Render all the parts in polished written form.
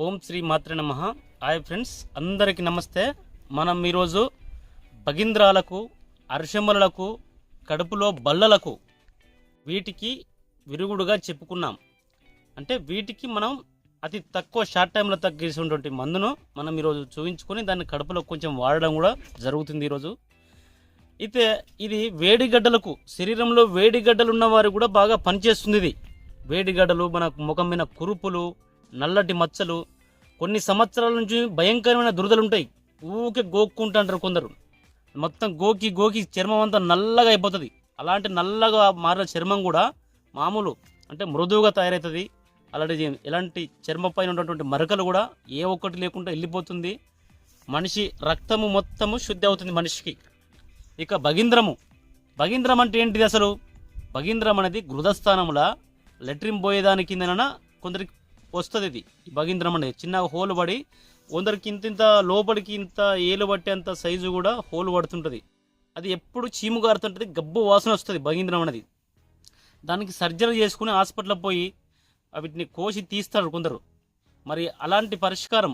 ఓం శ్రీ మాత్రే నమః. Hi friends, అందరికీ నమస్తే. మనం ఈరోజు భగింద్రాలకు, అర్షములకు, కడుపులో బల్లలకు వీటికి విరుగుడుగా చెప్పుకున్నాం. అంటే వీటికి మనం అతి తక్కువ షార్ట్ టైంలో తగ్గేసినటువంటి మందును మనం ఈరోజు చూపించుకొని దాన్ని కడుపులో కొంచెం వాడడం కూడా జరుగుతుంది ఈరోజు. అయితే ఇది వేడిగడ్డలకు, శరీరంలో వేడిగడ్డలు ఉన్నవారు కూడా బాగా పనిచేస్తుంది. ఇది వేడిగడ్డలు, మన ముఖం మీద కురుపులు, నల్లటి మచ్చలు, కొన్ని సంవత్సరాల నుంచి భయంకరమైన దురదలు ఉంటాయి. ఊకే గోక్కుంటుంటారు కొందరు. మొత్తం గోకి గోకి చర్మం అంతా నల్లగా అయిపోతుంది. అలాంటి నల్లగా మారిన చర్మం కూడా మామూలు అంటే మృదువుగా తయారవుతుంది. అలాంటి ఎలాంటి చర్మం పైన ఉన్నటువంటి మరకలు కూడా ఏ ఒక్కటి లేకుండా వెళ్ళిపోతుంది. మనిషి రక్తము మొత్తము శుద్ధి అవుతుంది మనిషికి. ఇక భగింద్రం అంటే ఏంటిది అసలు? భగింద్రం అనేది గృహస్థానముల లెట్రిన్ పోయేదాని కిందన కొందరికి వస్తుంది. ఇది భగింద్రం అనేది చిన్నగా హోలు పడి కొందరికి ఇంత లోపలికి ఇంత ఏలు పట్టే అంత సైజు కూడా హోలు పడుతుంటుంది. అది ఎప్పుడు చీము గారుతుంటుంది, గబ్బు వాసన వస్తుంది భగింద్రం అనేది. దానికి సర్జరీ చేసుకుని హాస్పిటల్లో పోయి వీటిని కోసి తీస్తారు కొందరు. మరి అలాంటి పరిష్కారం,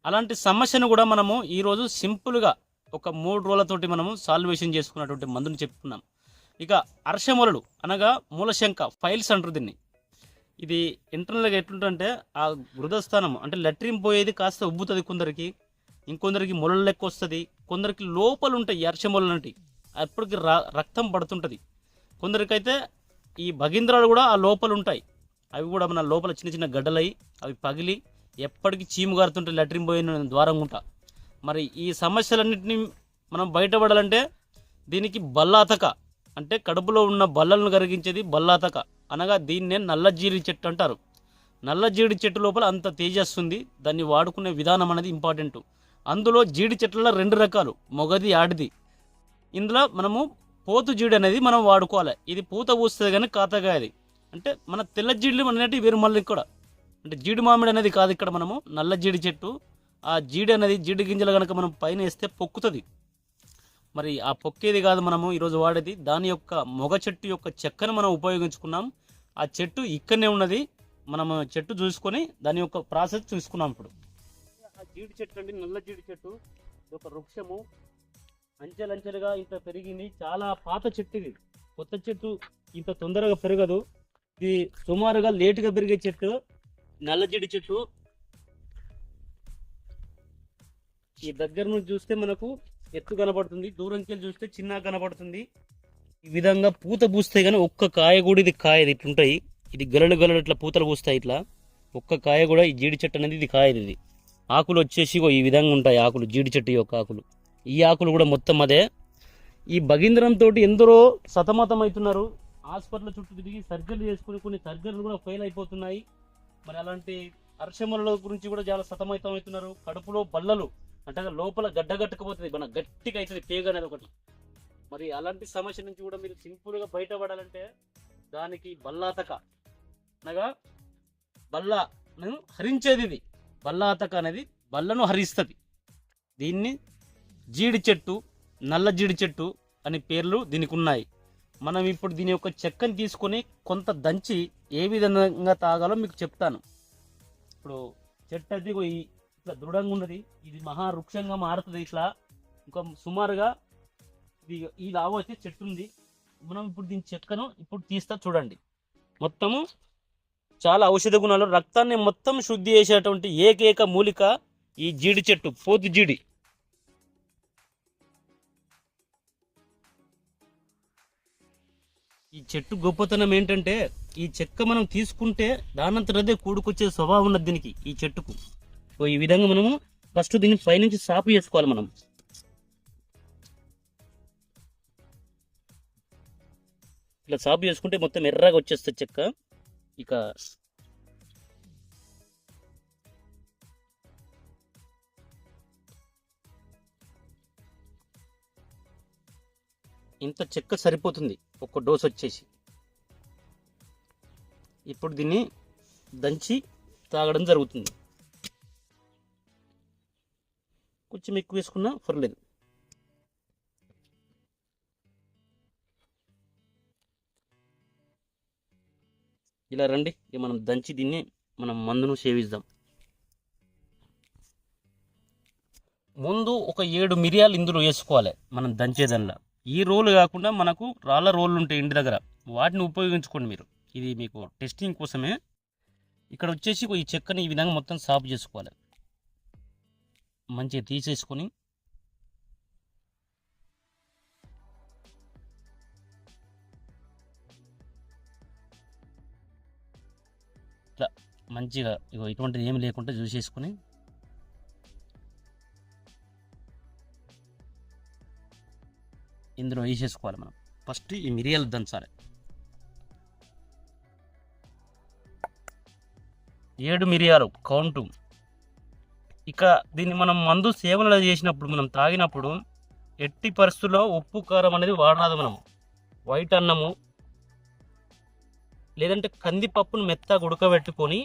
అలాంటి సమస్యను కూడా మనము ఈరోజు సింపుల్గా ఒక 3 రోజులతోటి మనము సాల్వేషన్ చేసుకున్నటువంటి మందుని చెప్పుకున్నాం. ఇక అర్షములలు అనగా మూలశంక ఫైల్స్ అంటారు దీన్ని. ఇది ఇంటర్నల్గా ఎట్లుంటుంటే ఆ గృహస్థానం అంటే లెట్రిన్ పోయేది కాస్త ఉబ్బుతుంది కొందరికి, ఇంకొందరికి మొలలు లెక్క వస్తుంది, కొందరికి లోపల ఉంటాయి అర్షములలు అంటే అప్పటికి రక్తం పడుతుంటుంది. కొందరికైతే ఈ భగింద్రాలు కూడా ఆ లోపల ఉంటాయి. అవి కూడా మన లోపల చిన్న చిన్న గడ్డలై అవి పగిలి ఎప్పటికీ చీము గారుతుంటాయి లెట్రిన్ పోయిన ద్వారం గుంట. మరి ఈ సమస్యలన్నింటినీ మనం బయటపడాలంటే దీనికి బల్లాతక అంటే కడుపులో ఉన్న బల్లలను కరిగించేది బల్లాతక అనగా దీన్నే నల్ల జీడి చెట్టు అంటారు. నల్ల జీడి చెట్టు లోపల అంత తేజస్సుంది. దాన్ని వాడుకునే విధానం అనేది ఇంపార్టెంట్. అందులో జీడి చెట్లలో 2 రకాలు, మొగది ఆడిది. ఇందులో మనము పోతు జీడి అనేది మనం వాడుకోవాలి. ఇది పూత పూస్తుంది కానీ కాతగాయది. అంటే మన తెల్ల జీడులు అనేవి వేరు మళ్ళీ కూడా అంటే జీడి మామిడి అనేది కాదు. ఇక్కడ మనము నల్ల జీడి చెట్టు, ఆ జీడి అనేది జీడి గింజలు కనుక మనం పైన వేస్తే పొక్కుతుంది. మరి ఆ పొక్కేది కాదు మనము ఈరోజు వాడేది. దాని యొక్క మొగ చెట్టు యొక్క చెక్కను మనం ఉపయోగించుకున్నాం. ఆ చెట్టు ఇక్కడనే ఉన్నది. మనము చెట్టు చూసుకొని దాని యొక్క ప్రాసెస్ చూసుకున్నాం. ఇప్పుడు ఆ జీడి చెట్టు అండి, నల్ల జీడి చెట్టు ఒక వృక్షము అంచెలంచెలుగా ఇంత పెరిగింది. చాలా పాత చెట్టు ఇది. కొత్త చెట్టు ఇంత తొందరగా పెరగదు. ఇది సుమారుగా లేటుగా పెరిగే చెట్టు నల్ల జీడి చెట్టు. ఈ దగ్గర నుంచి చూస్తే మనకు ఎత్తు కనబడుతుంది, దూరంకి వెళ్ళి చూస్తే చిన్నగా కనబడుతుంది. ఈ విధంగా పూత పూస్తాయి కానీ ఒక్క కాయ కూడా ఇది కాయది ఇట్లుంటాయి. ఇది గలలు గలలు ఇట్లా పూతలు పూస్తాయి. ఇట్లా ఒక్క కాయ కూడా ఈ జీడి చెట్టు అనేది ఇది కాయది. ఇది ఆకులు వచ్చేసి ఈ విధంగా ఉంటాయి. ఆకులు జీడి చెట్టు యొక్క ఆకులు, ఈ ఆకులు కూడా మొత్తం అదే. ఈ భగింద్రంతో ఎందరో సతమతం అవుతున్నారు. హాస్పిటల్ చుట్టూ తిరిగి సర్జరీలు చేసుకుని కొన్ని సర్జరీలు కూడా ఫెయిల్ అయిపోతున్నాయి. మరి అలాంటి అర్షముల గురించి కూడా చాలా సతమతం అవుతున్నారు. కడుపులో బల్లలు అంటే లోపల గడ్డగట్టుకుపోతుంది, మన గట్టిగా అవుతుంది పేగ అనేది ఒకటి. మరి అలాంటి సమస్య నుంచి కూడా మీరు సింపుల్గా బయటపడాలంటే దానికి బల్లాతక అనగా బల్లను హరించేది. ఇది బల్లాతక అనేది బల్లను హరిస్తుంది. దీన్ని జీడి చెట్టు, నల్ల జీడి చెట్టు అనే పేర్లు దీనికి ఉన్నాయి. మనం ఇప్పుడు దీని యొక్క చెక్కని తీసుకొని కొంత దంచి ఏ విధంగా తాగాలో మీకు చెప్తాను. ఇప్పుడు చెట్టు అది ఇట్లా దృఢంగా ఉన్నది. ఇది మహావృక్షంగా మారుతుంది. ఇట్లా ఇంకా సుమారుగా ఇది ఈ లావు అయితే చెట్టు ఉంది. మనం ఇప్పుడు దీని చెక్కను ఇప్పుడు తీస్తా చూడండి. మొత్తము చాలా ఔషధ గుణాలు, రక్తాన్ని మొత్తం శుద్ధి చేసేటువంటి ఏకైక మూలిక ఈ జీడి చెట్టు, పోతు జీడి. ఈ చెట్టు గొప్పతనం ఏంటంటే ఈ చెక్క మనం తీసుకుంటే దానంతరదే కూడుకొచ్చే స్వభావం ఉన్నది దీనికి, ఈ చెట్టుకు. ఈ విధంగా మనము ఫస్ట్ దీన్ని పైనుంచి సాపు చేసుకోవాలి. మనం ఇట్లా సాపు చేసుకుంటే మొత్తం ఎర్రగా వచ్చేస్తుంది చెక్క. ఇక ఇంత చెక్క సరిపోతుంది ఒక్క డోస్ వచ్చేసి. ఇప్పుడు దీన్ని దంచి తాగడం జరుగుతుంది. కొంచెం ఎక్కువ వేసుకున్నా పర్లేదు. ఇలా రండి, మనం దంచి దీన్ని మనం మందును సేవిద్దాం. ముందు ఒక 7 మిరియాలు ఇందులో వేసుకోవాలి మనం దంచేదల్లా. ఈ రోలు కాకుండా మనకు రాళ్ళ రోళ్ళు ఉంటాయి ఇంటి దగ్గర, వాటిని ఉపయోగించుకోండి మీరు. ఇది మీకు టెస్టింగ్ కోసమే. ఇక్కడ వచ్చేసి ఈ చెక్కని ఈ విధంగా మొత్తం సాఫ్ చేసుకోవాలి. మంచిగా తీసేసుకొని ఇట్లా మంచిగా ఇగో ఇటువంటిది ఏమి లేకుండా చూసేసుకొని ఇందులో వేసేసుకోవాలి. మనం ఫస్ట్ ఈ మిరియాలు దంచాలి. 7 మిరియాలు కౌంటు. ఇక దీన్ని మనం మందు సేవనలు చేసినప్పుడు, మనం తాగినప్పుడు ఎట్టి పరిస్థితుల్లో ఉప్పు కారం అనేది వాడరాదు. మనం వైట్ అన్నము లేదంటే కందిపప్పును మెత్తగా ఉడకబెట్టుకొని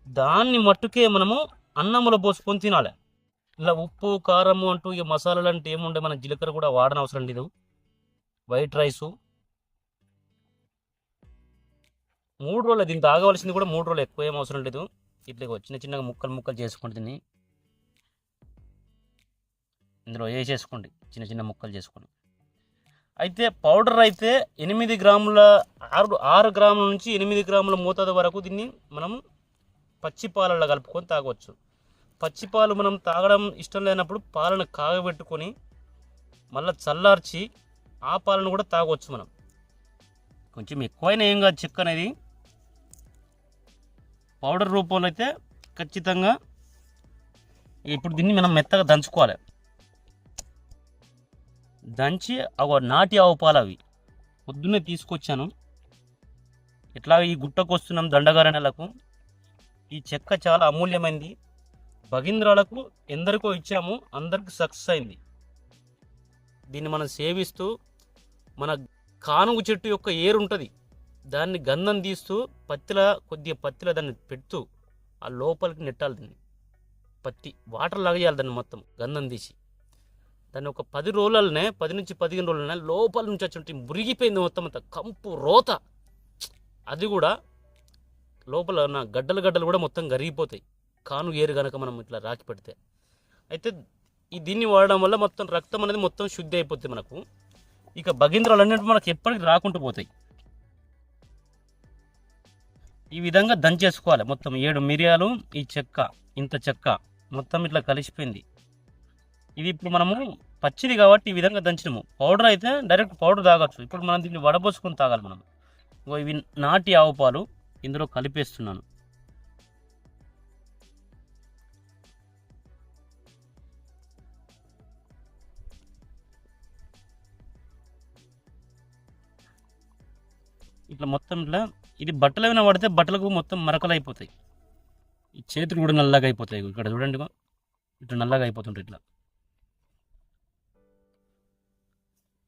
దాన్ని మట్టుకే మనము అన్నములో పోసుకొని తినాలి. ఇలా ఉప్పు కారము అంటూ ఇక మసాలాలు అంటే ఏముండే, మన జీలకర్ర కూడా వాడని అవసరం లేదు. వైట్ రైసు 3 రోజులు, దీన్ని తాగవలసింది కూడా 3 రోజులు, ఎక్కువ ఏం అవసరం లేదు. ఇట్లా చిన్న చిన్నగా ముక్కలు చేసుకోండి. దీన్ని ఇందులో వేసేసుకోండి, చిన్న చిన్న ముక్కలు చేసుకోండి. అయితే పౌడర్ అయితే 8 గ్రాముల 6 గ్రాముల నుంచి 8 గ్రాముల మోతాదు వరకు దీన్ని మనం పచ్చి పాలల్లో కలుపుకొని తాగవచ్చు. పచ్చిపాలు మనం తాగడం ఇష్టం లేనప్పుడు పాలను కాగబెట్టుకొని మళ్ళీ చల్లార్చి ఆ పాలను కూడా తాగవచ్చు. మనం కొంచెం ఎక్కువైనా ఏం కాదు. చెక్క అనేది పౌడర్ రూపంలో అయితే ఖచ్చితంగా. ఇప్పుడు దీన్ని మనం మెత్తగా దంచుకోవాలి. దంచి నాటి ఆవు పాలు అవి పొద్దున్నే తీసుకొచ్చాను. ఇట్లా ఈ గుట్టకు వస్తున్నాం దండగార నెలకు. ఈ చెక్క చాలా అమూల్యమైనది. భగీంద్రాలకు ఎందరికో ఇచ్చాము, అందరికి సక్సెస్ అయింది. దీన్ని మనం సేవిస్తూ మన కానుగు చెట్టు యొక్క ఏరు ఉంటుంది, దాన్ని గంధం తీస్తూ కొద్దిగా పత్తిలో దాన్ని పెడుతూ ఆ లోపలికి నెట్టాలి. దీన్ని పత్తి వాటర్ లాగేయాలి. దాన్ని మొత్తం గంధం తీసి దాన్ని ఒక 10 రోజులనే, 10 నుంచి 15 రోజులనే లోపల నుంచి వచ్చి మురిగిపోయింది మొత్తం అంతా, కంపు రోత. అది కూడా లోపల ఉన్న గడ్డలు కూడా మొత్తం కరిగిపోతాయి, కాను ఏరు కనుక మనం ఇట్లా రాకి పెడితే. అయితే దీన్ని వాడడం వల్ల మొత్తం రక్తం అనేది మొత్తం శుద్ధి అయిపోతుంది మనకు. ఇక భగీంద్రాలు అన్నింటి మనకు ఎప్పటికి రాకుండా పోతాయి. ఈ విధంగా దంచేసుకోవాలి మొత్తం. 7 మిరియాలు, ఈ చెక్క, ఇంత చెక్క మొత్తం ఇట్లా కలిసిపోయింది. ఇది ఇప్పుడు మనము పచ్చిది కాబట్టి ఈ విధంగా దంచినాము. పౌడర్ అయితే డైరెక్ట్ పౌడర్ తాగొచ్చు. ఇప్పుడు మనం దీన్ని వడపోసుకొని తాగాలి మనం. ఇవి నాటి ఆవు పాలు ఇందులో కలిపేస్తున్నాను. ఇట్లా మొత్తం ఇట్లా. ఇది బట్టలు ఏమైనా పడితే బట్టలకు మొత్తం మరకలు అయిపోతాయి. ఈ చేతులు కూడా నల్లగా అయిపోతాయి. ఇక్కడ చూడండి, ఇట్లా నల్లగా అయిపోతుంటాయి ఇట్లా.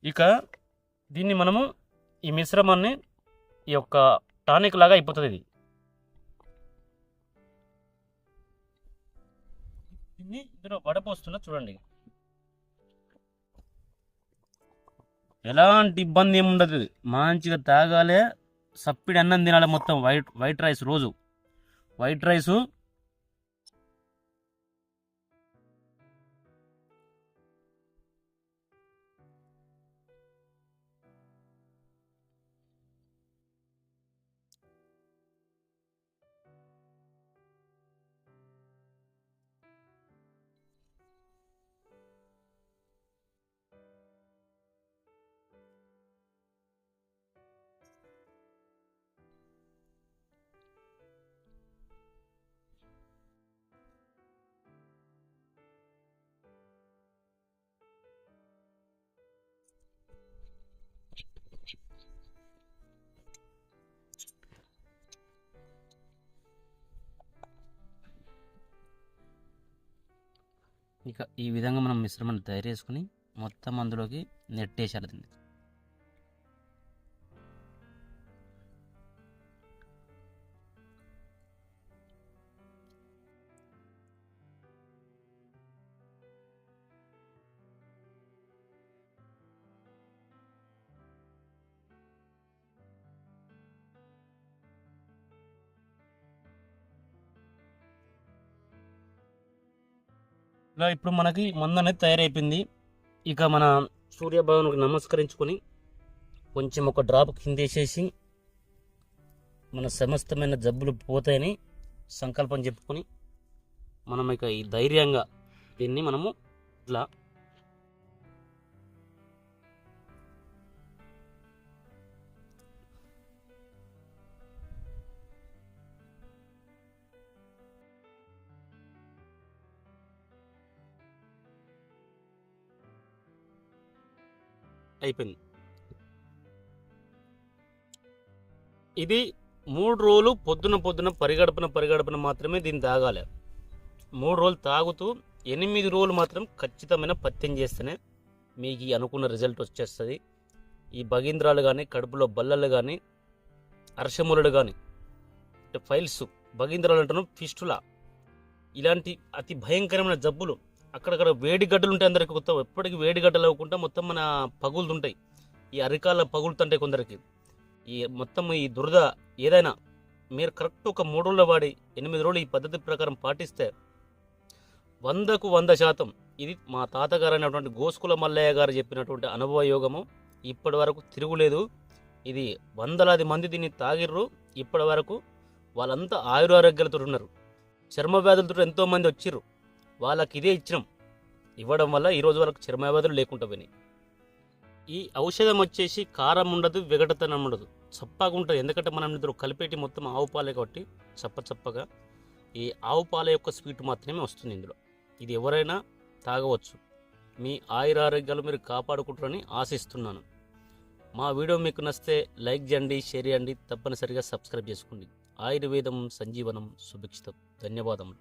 ఇక దీన్ని మనము ఈ మిశ్రమాన్ని ఈ యొక్క టానిక్ లాగా అయిపోతుంది. దీన్ని ఇందులో వడపోస్తున్నా చూడండి. ఎలాంటి ఇబ్బంది ఏమి ఉండదు. మంచిగా తాగాలి, సప్పిడి అన్నం తినాలి. మొత్తం వైట్ రైస్, రోజు వైట్ రైసు. ఇక ఈ విధంగా మనం మిశ్రమాన్ని తయారు చేసుకుని మొత్తం అందులోకి నెట్టేసాలి దీన్ని. ఇలా ఇప్పుడు మనకి మందు అనేది తయారైపోయింది. ఇక మన సూర్యభగవానుకి నమస్కరించుకొని కొంచెం ఒక డ్రాప్ కింద వేసేసి మన సమస్తమైన జబ్బులు పోతాయని సంకల్పం చెప్పుకొని మనం ఇక ఈ ధైర్యంగా దీన్ని మనము ఇట్లా అయిపోయింది. ఇది 3 రోజులు పొద్దున పరిగడపన మాత్రమే దీన్ని తాగాలి. 3 రోజులు తాగుతూ 8 రోజులు మాత్రం ఖచ్చితమైన పత్యం చేస్తేనే మీకు ఈ అనుకున్న రిజల్ట్ వచ్చేస్తుంది. ఈ భగీంద్రాలు కానీ, కడుపులో బల్లలు కానీ, అర్షములు కానీ, అంటే ఫైల్స్, భగీంద్రాలు అంటాను ఫిస్టులా, ఇలాంటి అతి భయంకరమైన జబ్బులు, అక్కడక్కడ వేడి గడ్డలు ఉంటాయి అందరికి. మొత్తం ఎప్పటికీ వేడి గడ్డలు అవ్వకుండా మొత్తం మన పగులుతుంటాయి. ఈ అరికాల పగులుతుంటాయి కొందరికి. ఈ మొత్తం ఈ దురద ఏదైనా మీరు కరెక్ట్ ఒక 3 రోజుల వాడి 8 రోజులు ఈ పద్ధతి ప్రకారం పాటిస్తే 100కు 100% ఇది మా తాతగారు అయినటువంటి గోస్కుల మల్లయ్య గారు చెప్పినటువంటి అనుభవ యోగము. ఇప్పటి వరకు తిరుగులేదు. ఇది వందలాది మంది దీన్ని తాగిర్రు. ఇప్పటి వరకు వాళ్ళంతా ఆయురారోగ్యాలతో ఉన్నారు. చర్మ వ్యాధులతో ఎంతోమంది వచ్చిర్రు. వాళ్ళకి ఇదే ఇచ్చినాం. ఇవ్వడం వల్ల ఈరోజు వాళ్ళకి చర్మ వ్యాధులు లేకుండా పోయినాయి. ఈ ఔషధం వచ్చేసి కారం ఉండదు, విగటతనం ఉండదు, చప్పగా ఉంటుంది. ఎందుకంటే మనం ఇద్దరు కలిపేటి మొత్తం ఆవు పాలే కాబట్టి చప్పగా ఈ ఆవు పాల యొక్క స్వీట్ మాత్రమే వస్తుంది ఇందులో. ఇది ఎవరైనా తాగవచ్చు. మీ ఆయురారోగ్యాలు మీరు కాపాడుకుంటారని ఆశిస్తున్నాను. మా వీడియో మీకు నచ్చితే లైక్ చేయండి, షేర్ చేయండి, తప్పనిసరిగా సబ్స్క్రైబ్ చేసుకోండి. ఆయుర్వేదం సంజీవనం సుభిక్షితం. ధన్యవాదములు.